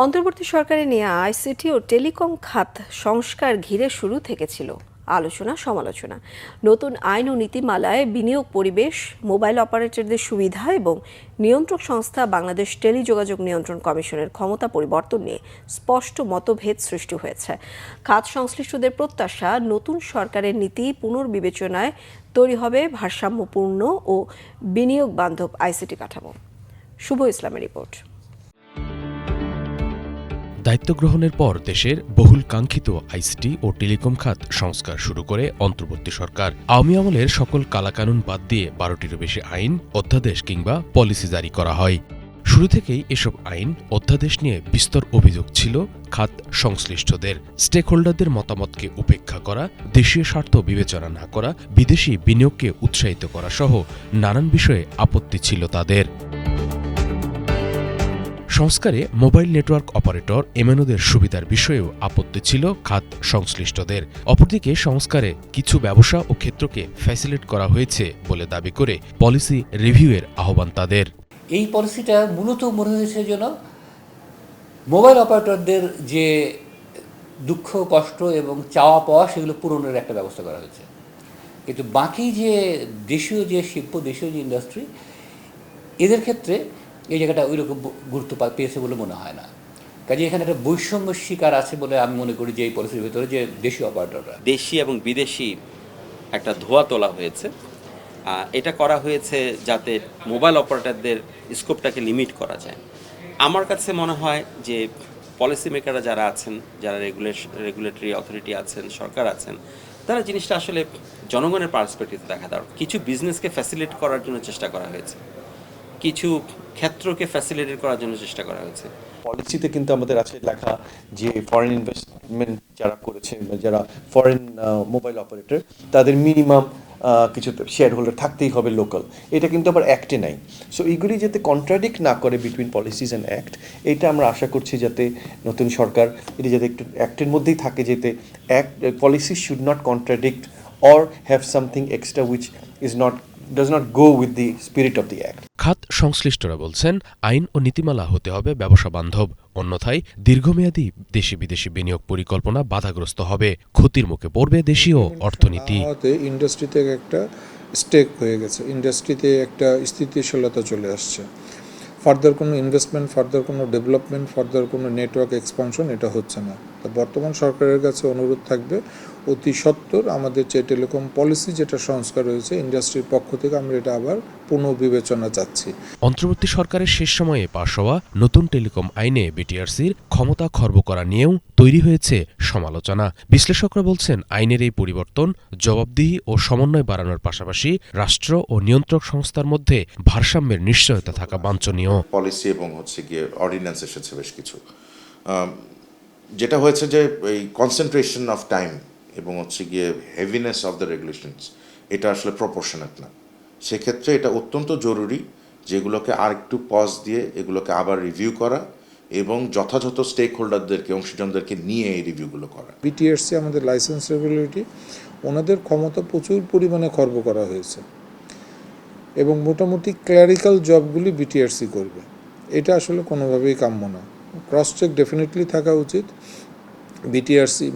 অন্তর্বর্তী সরকারে নেওয়া আইসিটি ও টেলিকম খাত সংস্কার ঘিরে শুরু থেকে ছিল আলোচনা সমালোচনা। নতুন আইন ও নীতিমালায় বিনিয়োগ পরিবেশ, মোবাইল অপারেটরদের সুবিধা এবং নিয়ন্ত্রক সংস্থা বাংলাদেশ টেলিযোগাযোগ নিয়ন্ত্রণ কমিশনের ক্ষমতা পরিবর্তন নিয়ে স্পষ্ট মতভেদ সৃষ্টি হয়েছে। খাত সংশ্লিষ্টদের প্রত্যাশা, নতুন সরকারের নীতি পুনর্বিবেচনায় তৈরি হবে ভারসাম্যপূর্ণ ও বিনিয়োগ বান্ধব আইসিটি কাঠামো। শুভ ইসলামের রিপোর্ট। দায়িত্ব গ্রহণের পর দেশের বহুল কাঙ্ক্ষিত আইসিটি ও টেলিকম খাত সংস্কার শুরু করে অন্তর্বর্তী সরকার। আওয়ামী আমলের সকল কালাকানুন বাদ দিয়ে ১২টিরও বেশি আইন, অধ্যাদেশ কিংবা পলিসি জারি করা হয়। শুরু থেকেই এসব আইন, অধ্যাদেশ নিয়ে বিস্তর অভিযোগ ছিল খাত সংশ্লিষ্টদের। স্টেকহোল্ডারদের মতামতকে উপেক্ষা করা, দেশীয় স্বার্থ বিবেচনা না করা, বিদেশি বিনিয়োগকে উৎসাহিত করা সহ নানান বিষয়ে আপত্তি ছিল তাদের। সংস্কারে মোবাইল নেটওয়ার্ক অপারেটর এমএনওদের সুবিধার বিষয়েও আপত্তি ছিল খাত সংশ্লিষ্টদের। অপরদিকে সংস্কারে কিছু ব্যবসা ও ক্ষেত্রকে ফ্যাসিলিটেট করা হয়েছে বলে দাবি করে পলিসি রিভিউয়ের আহ্বান তাদের। এই পলিসিটা মূলত মনে হয়েছে যেন মোবাইল অপারেটরদের যে দুঃখ কষ্ট এবং চাওয়া পাওয়া সেগুলো পূরণের একটা ব্যবস্থা করা হয়েছে, কিন্তু বাকি যে দেশীয় যে শিল্প, দেশীয় যে ইন্ডাস্ট্রি, এদের ক্ষেত্রে এই জায়গাটা ওই রকম গুরুত্ব পেয়েছে বলে মনে হয় না। কাজে এখানে একটা বৈষম্য শিকার আছে বলে আমি মনে করি যে এই পলিসির ভিতরে যে দেশীয় অপারেটররা, দেশি এবং বিদেশি একটা ধোয়া তোলা হয়েছে। এটা করা হয়েছে যাতে মোবাইল অপারেটরদের স্কোপটাকে লিমিট করা যায়। আমার কাছে মনে হয় যে পলিসি মেকাররা যারা আছেন, যারা রেগুলেটরি অথরিটি আছেন, সরকার আছেন, তারা জিনিসটা আসলে জনগণের পার্সপেক্টিভ দেখা দরকার। কিছু বিজনেসকে ফ্যাসিলিটেট করার জন্য চেষ্টা করা হয়েছে, কিছু ক্ষেত্রকে ফ্যাসিলিটেট করার জন্য চেষ্টা করা হয়েছে। পলিসিতে কিন্তু আমাদের আছে লেখা যে ফরেন ইনভেস্টমেন্ট যারা করেছে, যারা ফরেন মোবাইল অপারেটর, তাদের মিনিমাম কিছু শেয়ার হোল্ডার থাকতেই হবে লোকাল। এটা কিন্তু আবার অ্যাক্টে নাই। সো এইগুলি যাতে কন্ট্রাডিক্ট না করে বিটুইন পলিসিস অ্যান্ড অ্যাক্ট, এইটা আমরা আশা করছি যাতে নতুন সরকার এটি যাতে একটু অ্যাক্টের মধ্যেই থাকে, যাতে act policy should not contradict or have something extra which does not go with the spirit of the act. খাত সংশ্লিষ্টরা বলছেন, আইন ও নীতিমালা হতে হবে ব্যবসা বান্ধব, অন্যথায় দীর্ঘমেয়াদী দেশি বিদেশি বিনিয়োগ পরিকল্পনা বাধাগ্রস্ত হবে, ক্ষতির মুখে পড়বে দেশীয় অর্থনীতি। ইন্ডাস্ট্রিতে একটা স্টেক হয়ে গেছে, ইন্ডাস্ট্রিতে একটা স্থিতিশীলতা চলে আসছে। ফার্দার কোনো ইনভেস্টমেন্ট, ফার্দার কোনো ডেভেলপমেন্ট, ফার্দার কোনো নেটওয়ার্ক এক্সপানশন এটা হচ্ছে না। তো বর্তমান সরকারের কাছে অনুরোধ থাকবে অতি সত্বর আমাদের যে টেলিকম পলিসি যেটা সংস্কার হয়েছে ইন্ডাস্ট্রির পক্ষ থেকে আমরা এটা আবার পুনর্বিবেচনা চাচ্ছি। অন্তর্বর্তী সরকারের শেষ সময়ে পাশ হওয়া নতুন টেলিকম আইনে বিটিআরসির ক্ষমতা খর্ব করা নিয়েও তৈরি হয়েছে সমালোচনা। বিশ্লেষকরা বলছেন, আইনের এই পরিবর্তন জবাবদিহি ও সমন্বয় বাড়ানোর পাশাপাশি রাষ্ট্র ও নিয়ন্ত্রক সংস্থার মধ্যে ভারসাম্যের নিশ্চয়তা থাকা বাঞ্ছনীয়। পলিসি এবং গিয়ে অর্ডিন্যান্স এসেছে বেশ কিছু, যেটা হয়েছে যে এই কনসেন্ট্রেশন অফ টাইম এবং গিয়ে হেভিনেস অফ দ্য রেগুলেশনস, এটা আসলে প্রপোর্শনেট না। সেক্ষেত্রে এটা অত্যন্ত জরুরি যেগুলোকে আর একটু পজ দিয়ে এগুলোকে আবার রিভিউ করা এবং যথাযথ স্টেক হোল্ডারদেরকে, অংশীজনদেরকে নিয়ে এই রিভিউগুলো করা। বিটিআরসি আমাদের লাইসেন্স রেগুলেটরি, ওনাদের ক্ষমতা প্রচুর পরিমাণে খর্ব করা হয়েছে এবং মোটামুটি ক্লারিক্যাল জবগুলি বিটিআরসি করবে। এটা আসলে কোনোভাবেই কাম্য না। ক্রস চেক ডেফিনেটলি থাকা উচিত। বিটিআরসি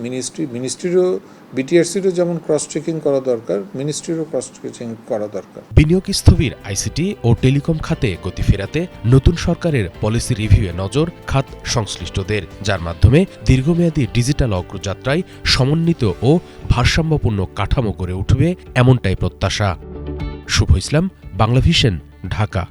মিনিস্ট্রিরও বিটিআরসিরও যেমন ক্রস চেকিং করা দরকার, মিনিস্ট্রিরও ক্রস চেকিং করা দরকার। বিনিয়োগ স্থবির আইসিটি ও টেলিকম খাতে গতি ফেরাতে নতুন সরকারের পলিসি রিভিউয়ে নজর খাত সংশ্লিষ্টদের, যার মাধ্যমে দীর্ঘমেয়াদী ডিজিটাল অগ্রযাত্রায় সমন্বিত ও ভারসাম্যপূর্ণ কাঠামো গড়ে উঠবে, এমনটাই প্রত্যাশা। শুভ ইসলাম, বাংলাভিশন, ঢাকা।